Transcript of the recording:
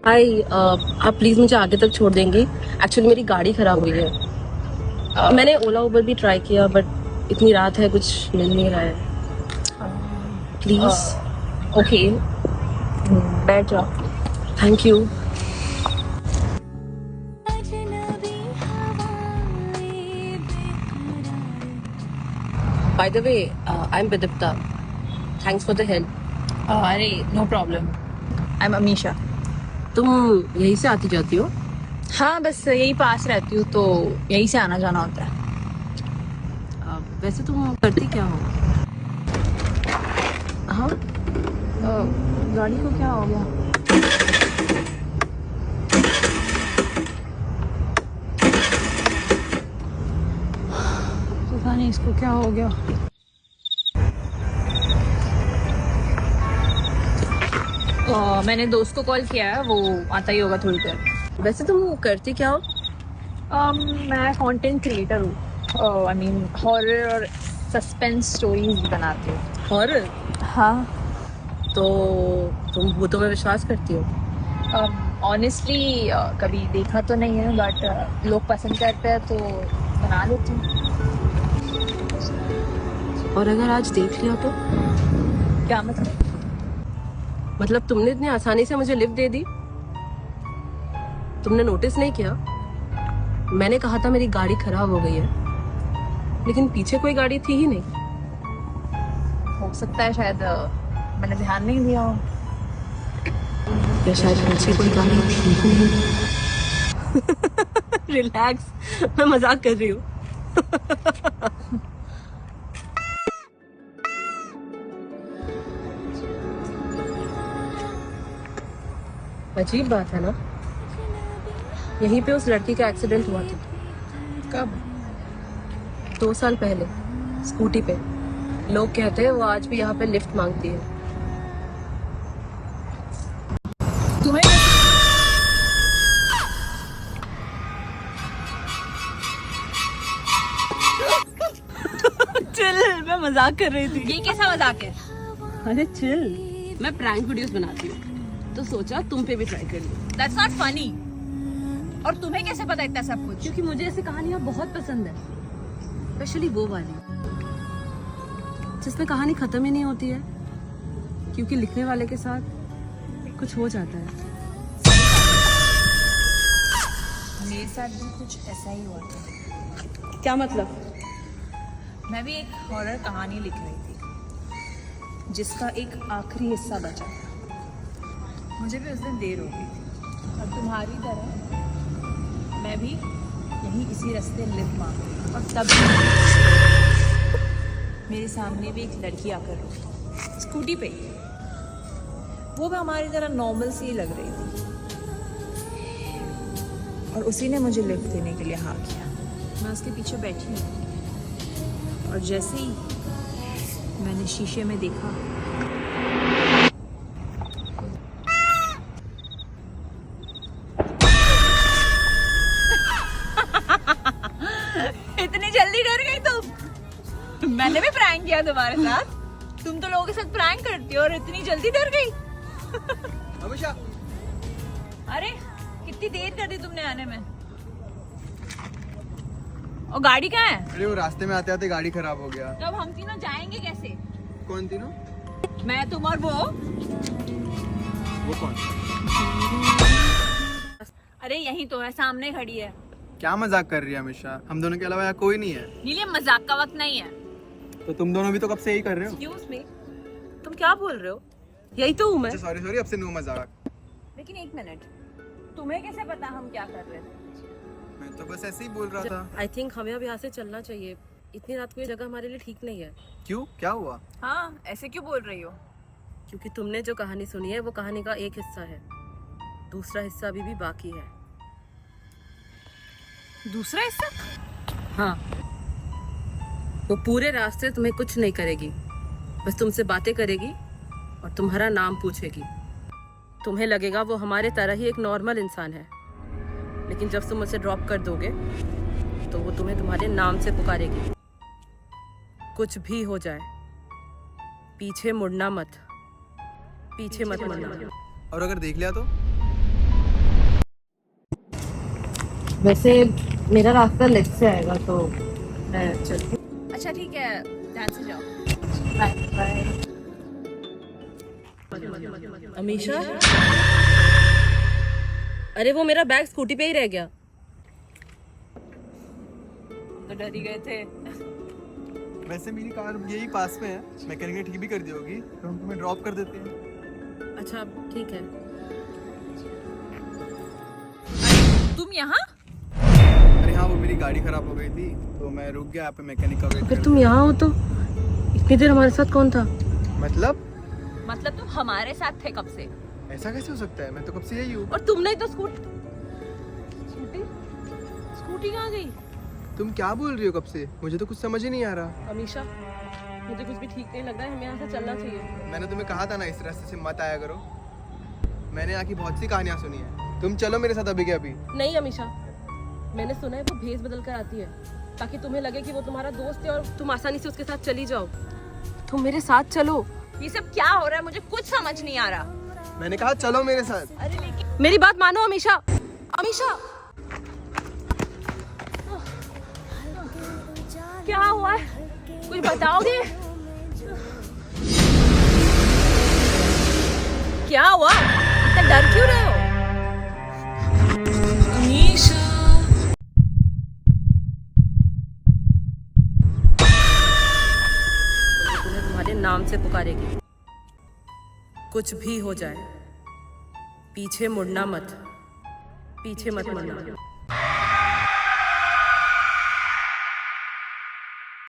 हाय, आप प्लीज़ मुझे आगे तक छोड़ देंगे। एक्चुअली मेरी गाड़ी ख़राब हुई है। मैंने ओला उबर भी ट्राई किया बट इतनी रात है, कुछ मिल नहीं रहा है। प्लीज़। ओके, बैठ जाओ। Thank you. By the way, I am Bidipta. Thanks for the help. अरे no problem. I am Amisha. तुम यहीं से आती जाती हो? हाँ, बस यही पास रहती हूँ तो यहीं से आना जाना होता है। वैसे तुम करती क्या हो? हाँ, गाड़ी को क्या हो गया? पता नहीं इसको क्या हो गया। मैंने दोस्त को कॉल किया है, वो आता ही होगा थोड़ी देर। वैसे तुम करती क्या हो? मैं कंटेंट क्रिएटर हूँ। आई मीन हॉरर और सस्पेंस स्टोरीज बनाती हूँ। हॉरर? हाँ। तो तुम भूतों में विश्वास करती हो? ऑनेस्टली कभी देखा तो नहीं है बट लोग पसंद करते हैं तो बना लेती हूँ। और अगर आज देख लिया तो? क्या मतलब? तुमने इतनी आसानी से मुझे लिफ्ट दे दी? तुमने नोटिस नहीं किया? मैंने कहा था मेरी गाड़ी खराब हो गई है, लेकिन पीछे कोई गाड़ी थी ही नहीं। हो सकता है शायद मैंने ध्यान नहीं दिया हो। या शायद पीछे कोई गाड़ी थी ही नहीं। रिलैक्स, मैं मजाक कर रही हूँ। अजीब बात है ना, यहीं पे उस लड़की का एक्सीडेंट हुआ था। कब? 2 साल पहले, स्कूटी पे। लोग कहते हैं वो आज भी यहाँ पे लिफ्ट मांगती है। तुम्हें चिल, मैं मजाक कर रही थी। ये कैसा मजाक है? अरे चिल, मैं प्रैंक वीडियोस बनाती हूँ तो सोचा तुम पे भी ट्राई कर लूं। That's not funny. और तुम्हें कैसे पता इतना सब कुछ? क्योंकि मुझे ऐसी कहानियां बहुत पसंद है, स्पेशली वो वाली जिसमें कहानी खत्म ही नहीं होती है, क्योंकि लिखने वाले के साथ कुछ हो जाता है। मेरे साथ भी कुछ ऐसा ही हुआ था। क्या मतलब? मैं भी एक हॉरर कहानी लिख रही थी जिसका एक आखिरी हिस्सा बचा था। मुझे भी उस दिन देर हो गई थी और तुम्हारी तरह मैं भी यहीं इसी रास्ते लिफ्ट मांगी और तब मेरे सामने भी एक लड़की आकर रुकी, स्कूटी पे ही। वो भी हमारी तरह नॉर्मल सी लग रही थी और उसी ने मुझे लिफ्ट देने के लिए हाँ किया। मैं उसके पीछे बैठी हूँ और जैसे ही मैंने शीशे में देखा, इतनी जल्दी डर गई तुम? मैंने भी प्रैंक किया तुम्हारे साथ। तुम तो लोगों के साथ प्रैंक करती हो और इतनी जल्दी डर गई। अमीशा, अरे कितनी देर कर दी तुमने आने में। और गाड़ी कहाँ है? अरे वो रास्ते में आते आते गाड़ी खराब हो गया। तो अब हम तीनों जाएंगे कैसे? कौन तीनों? मैं, तुम और वो। कौन? अरे यही तो है, सामने खड़ी है। क्या मजाक कर रही है अमीशा? हम दोनों के अलावा यहाँ कोई नहीं है। नीलिम, मजाक का वक्त नहीं है। तो तुम दोनों भी तो कब से यही कर रहे हो? एक्सक्यूज मी, तुम क्या बोल रहे हो? यही तो हूँ मैं। सॉरी सॉरी, अब से नो मजाक। लेकिन एक मिनट, तुम्हें कैसे पता हम क्या कर रहे थे? मैं तो बस ऐसे ही बोल रहा था। आई थिंक हमें अब यहाँ से चलना चाहिए। इतनी रात को ये जगह हमारे लिए ठीक नहीं है। क्यों, क्या हुआ? हाँ, ऐसे क्यों बोल रही हो? क्योंकि तुमने जो कहानी सुनी है वो कहानी का एक हिस्सा है, दूसरा हिस्सा अभी भी बाकी है। दूसरा हिस्सा? हाँ, वो पूरे रास्ते तुम्हें कुछ नहीं करेगी, बस तुमसे बातें करेगी और तुम्हारा नाम पूछेगी। तुम्हें लगेगा वो हमारे तरह ही एक नॉर्मल इंसान है, लेकिन जब तुम उसे ड्रॉप कर दोगे तो वो तुम्हें तुम्हारे नाम से पुकारेगी। कुछ भी हो जाए, पीछे मुड़ना मत, पीछे मत मुड़ना। और अगर देख लिया तो? वैसे मेरा रास्ता लेफ्ट से आएगा तो मैं चलती अच्छा ठीक है, ध्यान से जाओ। हूँ। अमीशा, अरे वो मेरा बैग स्कूटी पे ही रह गया। तो डर ही गए थे। वैसे मेरी कार यही पास में है, मैकेनिक ने ठीक भी कर दी होगी, तो हम तुम्हें ड्रॉप कर देते हैं। अच्छा ठीक है। तुम यहाँ? अरे हाँ, वो मेरी गाड़ी खराब हो गई थी तो मैं रुक गया यहाँ पे मैकेनिक का वेट अगर करते। तुम यहाँ हो तो इतनी देर हमारे साथ कौन था? मतलब तुम हमारे साथ थे कब से? ऐसा कैसे हो सकता है? मैं तो कब से यही हूँ। और तुमने तो स्कूटी स्कूटी कहाँ गई? तुम क्या बोल रही हो कब से? मुझे तो कुछ समझ ही नहीं आ रहा। अमीशा, मुझे कुछ भी ठीक नहीं लग रहा है, हमें यहाँ से चलना चाहिए। मैंने तुम्हें कहा था ना इस रास्ते से मत आया करो। मैंने यहाँ की बहुत सी कहानियाँ सुनी है, तुम चलो मेरे साथ अभी के अभी। नहीं अमीशा, मैंने सुना है वो भेस बदल कर आती है ताकि तुम्हें लगे कि वो तुम्हारा दोस्त है और तुम आसानी से उसके साथ चली जाओ। तुम मेरे साथ चलो। ये सब क्या हो रहा है? मुझे कुछ समझ नहीं आ रहा। मैंने कहा चलो मेरे साथ। अरे लेकिन मेरी बात मानो अमीशा। अमीशा, क्या हुआ है? कुछ बताओगे? क्या हुआ? इतना डर क्यों रहे हो? अमीशा, तुम्हें तुम्हारे नाम से पुकारेगी। कुछ भी हो जाए, पीछे मुड़ना मत, पीछे मत मुड़ना।